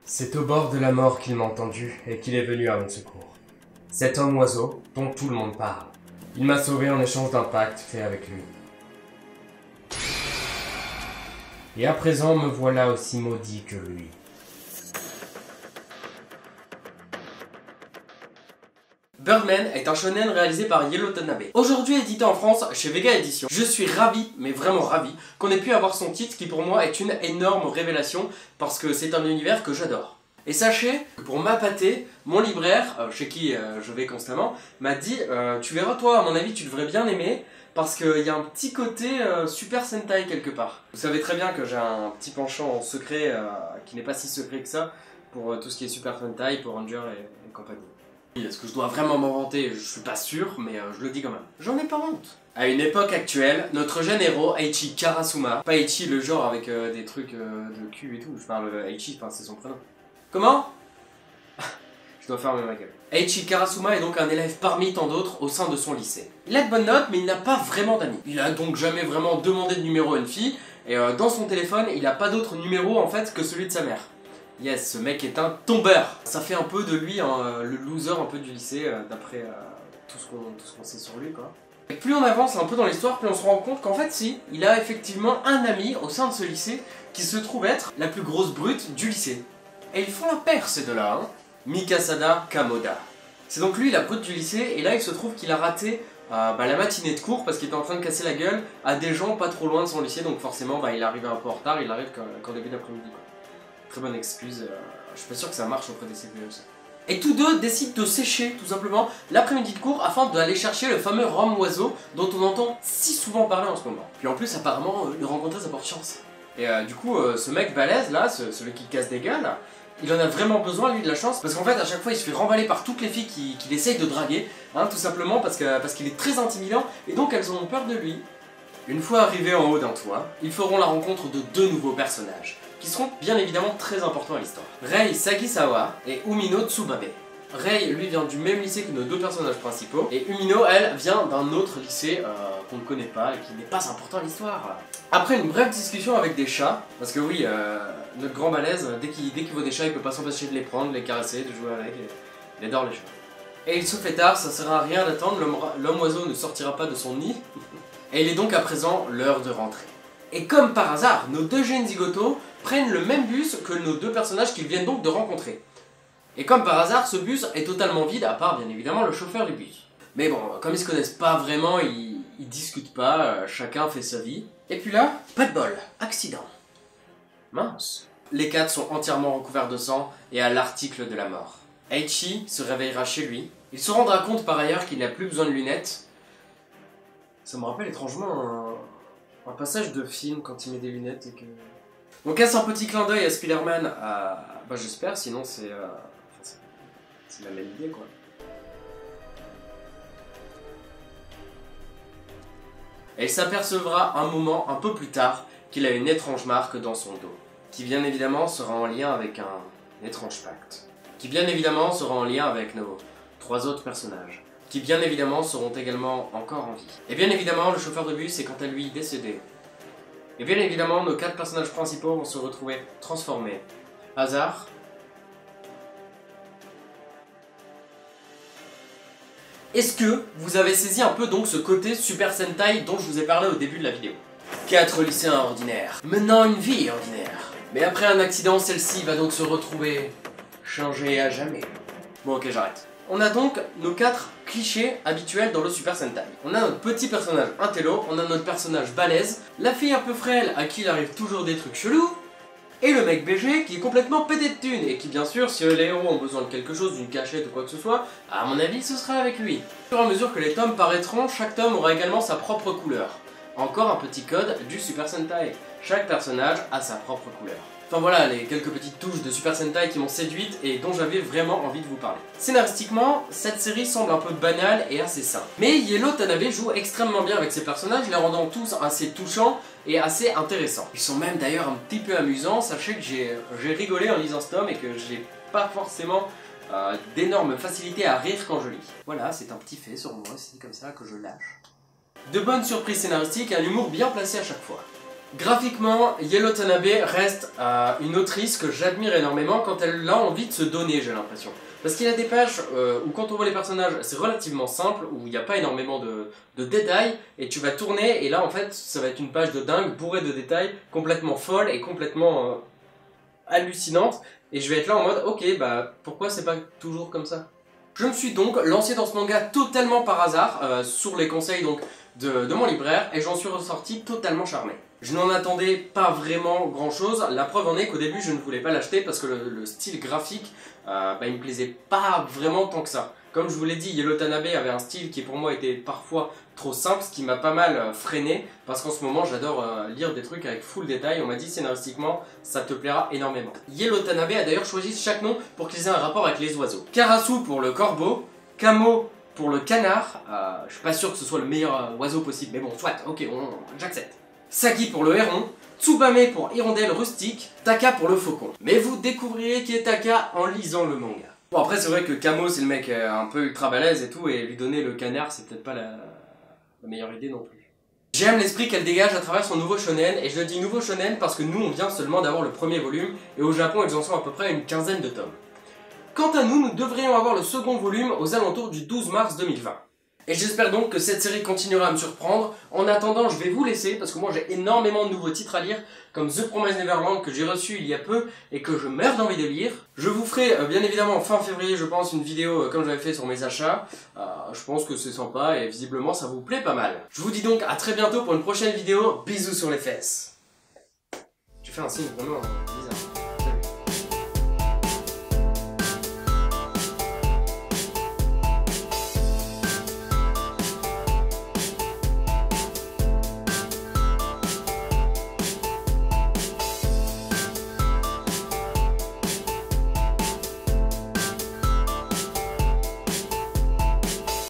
C'est au bord de la mort qu'il m'a entendu et qu'il est venu à mon secours. Cet homme oiseau dont tout le monde parle. Il m'a sauvé en échange d'un pacte fait avec lui. Et à présent me voilà aussi maudit que lui. Birdman est un shonen réalisé par Yellow Tanabe. Aujourd'hui édité en France chez Vega Édition. Je suis ravi, mais vraiment ravi, qu'on ait pu avoir son titre qui pour moi est une énorme révélation parce que c'est un univers que j'adore. Et sachez que pour m'appâter, mon libraire, chez qui je vais constamment, m'a dit tu verras toi, à mon avis tu devrais bien aimer parce qu'il y a un petit côté Super Sentai quelque part. Vous savez très bien que j'ai un petit penchant en secret qui n'est pas si secret que ça pour tout ce qui est Super Sentai, Power Rangers et compagnie. Est-ce que je dois vraiment m'en vanter? Je suis pas sûr, mais je le dis quand même. J'en ai pas honte. À une époque actuelle, notre jeune héros, Eiichi Karasuma, pas Eiichi le genre avec des trucs de cul et tout, je parle Eiichi, enfin c'est son prénom. Comment? Je dois fermer ma gueule. Eiichi Karasuma est donc un élève parmi tant d'autres au sein de son lycée. Il a de bonnes notes, mais il n'a pas vraiment d'amis. Il a donc jamais vraiment demandé de numéro à une fille, et dans son téléphone, il n'a pas d'autre numéro en fait que celui de sa mère. Yes, ce mec est un tombeur. Ça fait un peu de lui le loser un peu du lycée, d'après tout ce qu'on sait sur lui, quoi. Et plus on avance un peu dans l'histoire, plus on se rend compte qu'en fait, si, il a effectivement un ami au sein de ce lycée qui se trouve être la plus grosse brute du lycée. Et ils font la paire, ces deux-là, hein. Mikasada Kamoda. C'est donc lui la brute du lycée, et là il se trouve qu'il a raté la matinée de cours parce qu'il était en train de casser la gueule à des gens pas trop loin de son lycée, donc forcément il arrive un peu en retard, il arrive qu'en début d'après-midi. Très bonne excuse, je suis pas sûr que ça marche auprès des CPE ça. Et tous deux décident de sécher tout simplement l'après-midi de cours afin d'aller chercher le fameux rhum oiseau dont on entend si souvent parler en ce moment. Puis en plus apparemment le rencontrer ça porte chance. Et du coup ce mec balèze là, celui qui casse des gueules, il en a vraiment besoin lui de la chance parce qu'en fait à chaque fois il se fait remballer par toutes les filles qu'il essaye de draguer, hein, tout simplement parce qu'il est très intimidant et donc elles ont peur de lui. Une fois arrivés en haut d'un toit, ils feront la rencontre de deux nouveaux personnages qui seront bien évidemment très importants à l'histoire. Rei Sagisawa et Umino Tsubabe. Rei, lui, vient du même lycée que nos deux personnages principaux, et Umino, elle, vient d'un autre lycée qu'on ne connaît pas et qui n'est pas important à l'histoire. Après une brève discussion avec des chats, parce que oui, notre grand balèze, dès qu'il voit des chats, il peut pas s'empêcher de les prendre, de les caresser, de jouer avec, il adore les chats. Et il se fait tard, ça sert à rien d'attendre, l'homme oiseau ne sortira pas de son nid, et il est donc à présent l'heure de rentrer. Et comme par hasard, nos deux jeunes zigotos prennent le même bus que nos deux personnages qu'ils viennent donc de rencontrer. Et comme par hasard, ce bus est totalement vide, à part bien évidemment le chauffeur du bus. Mais bon, comme ils se connaissent pas vraiment, ils discutent pas, chacun fait sa vie. Et puis là, pas de bol, accident. Mince. Les quatre sont entièrement recouverts de sang et à l'article de la mort. Eiichi se réveillera chez lui. Il se rendra compte par ailleurs qu'il n'a plus besoin de lunettes. Ça me rappelle étrangement un passage de film quand il met des lunettes et que... On casse un petit clin d'œil à Spider-Man, bah j'espère, sinon c'est la même idée quoi. Et il s'apercevra un moment un peu plus tard qu'il a une étrange marque dans son dos, qui bien évidemment sera en lien avec un étrange pacte, qui bien évidemment sera en lien avec nos trois autres personnages, qui bien évidemment seront également encore en vie. Et bien évidemment le chauffeur de bus est quant à lui décédé. Et bien évidemment, nos quatre personnages principaux vont se retrouver transformés. Hasard? Est-ce que vous avez saisi un peu donc ce côté Super Sentai dont je vous ai parlé au début de la vidéo? 4 lycéens ordinaires, menant une vie ordinaire. Mais après un accident, celle-ci va donc se retrouver changée à jamais. Bon ok, j'arrête. On a donc nos 4 clichés habituels dans le Super Sentai. On a notre petit personnage intello, on a notre personnage balèze, la fille un peu frêle à qui il arrive toujours des trucs chelous, et le mec BG qui est complètement pété de thunes et qui bien sûr, si les héros ont besoin de quelque chose, d'une cachette ou quoi que ce soit, à mon avis ce sera avec lui. Au fur et à mesure que les tomes paraîtront, chaque tome aura également sa propre couleur. Encore un petit code du Super Sentai. Chaque personnage a sa propre couleur. Enfin voilà, les quelques petites touches de Super Sentai qui m'ont séduite et dont j'avais vraiment envie de vous parler. Scénaristiquement, cette série semble un peu banale et assez simple. Mais Yellow Tanabe joue extrêmement bien avec ses personnages, les rendant tous assez touchants et assez intéressants. Ils sont même d'ailleurs un petit peu amusants, sachez que j'ai rigolé en lisant ce tome et que j'ai pas forcément d'énormes facilités à rire quand je lis. Voilà, c'est un petit fait sur moi, c'est comme ça que je lâche. De bonnes surprises scénaristiques et un humour bien placé à chaque fois. Graphiquement, Yellow Tanabe reste une autrice que j'admire énormément quand elle a envie de se donner, j'ai l'impression. Parce qu'il y a des pages où quand on voit les personnages, c'est relativement simple, où il n'y a pas énormément de détails, et tu vas tourner, et là en fait, ça va être une page de dingue, bourrée de détails, complètement folle et complètement hallucinante, et je vais être là en mode, ok, bah pourquoi c'est pas toujours comme ça? Je me suis donc lancé dans ce manga totalement par hasard, sur les conseils donc de mon libraire, et j'en suis ressorti totalement charmé. Je n'en attendais pas vraiment grand chose, la preuve en est qu'au début je ne voulais pas l'acheter parce que le style graphique, il me plaisait pas vraiment tant que ça. Comme je vous l'ai dit, Yellow Tanabe avait un style qui pour moi était parfois trop simple, ce qui m'a pas mal freiné, parce qu'en ce moment j'adore lire des trucs avec full détail, on m'a dit scénaristiquement ça te plaira énormément. Yellow Tanabe a d'ailleurs choisi chaque nom pour qu'ils aient un rapport avec les oiseaux. Karasu pour le corbeau, Kamo pour le canard, je suis pas sûr que ce soit le meilleur oiseau possible, mais bon, soit, ok, j'accepte. Sagi pour le héron, Tsubame pour hirondelle rustique, Taka pour le faucon. Mais vous découvrirez qui est Taka en lisant le manga. Bon après c'est vrai que Kamo c'est le mec un peu ultra balèze et tout, et lui donner le canard c'est peut-être pas la meilleure idée non plus. J'aime l'esprit qu'elle dégage à travers son nouveau shonen, et je dis nouveau shonen parce que nous on vient seulement d'avoir le premier volume, et au Japon ils en sont à peu près à une quinzaine de tomes. Quant à nous, nous devrions avoir le second volume aux alentours du 12 mars 2020. Et j'espère donc que cette série continuera à me surprendre. En attendant, je vais vous laisser, parce que moi j'ai énormément de nouveaux titres à lire, comme The Promised Neverland que j'ai reçu il y a peu, et que je meurs d'envie de lire. Je vous ferai bien évidemment fin février, je pense, une vidéo comme j'avais fait sur mes achats. Je pense que c'est sympa, et visiblement ça vous plaît pas mal. Je vous dis donc à très bientôt pour une prochaine vidéo. Bisous sur les fesses. Tu fais un signe vraiment bizarre.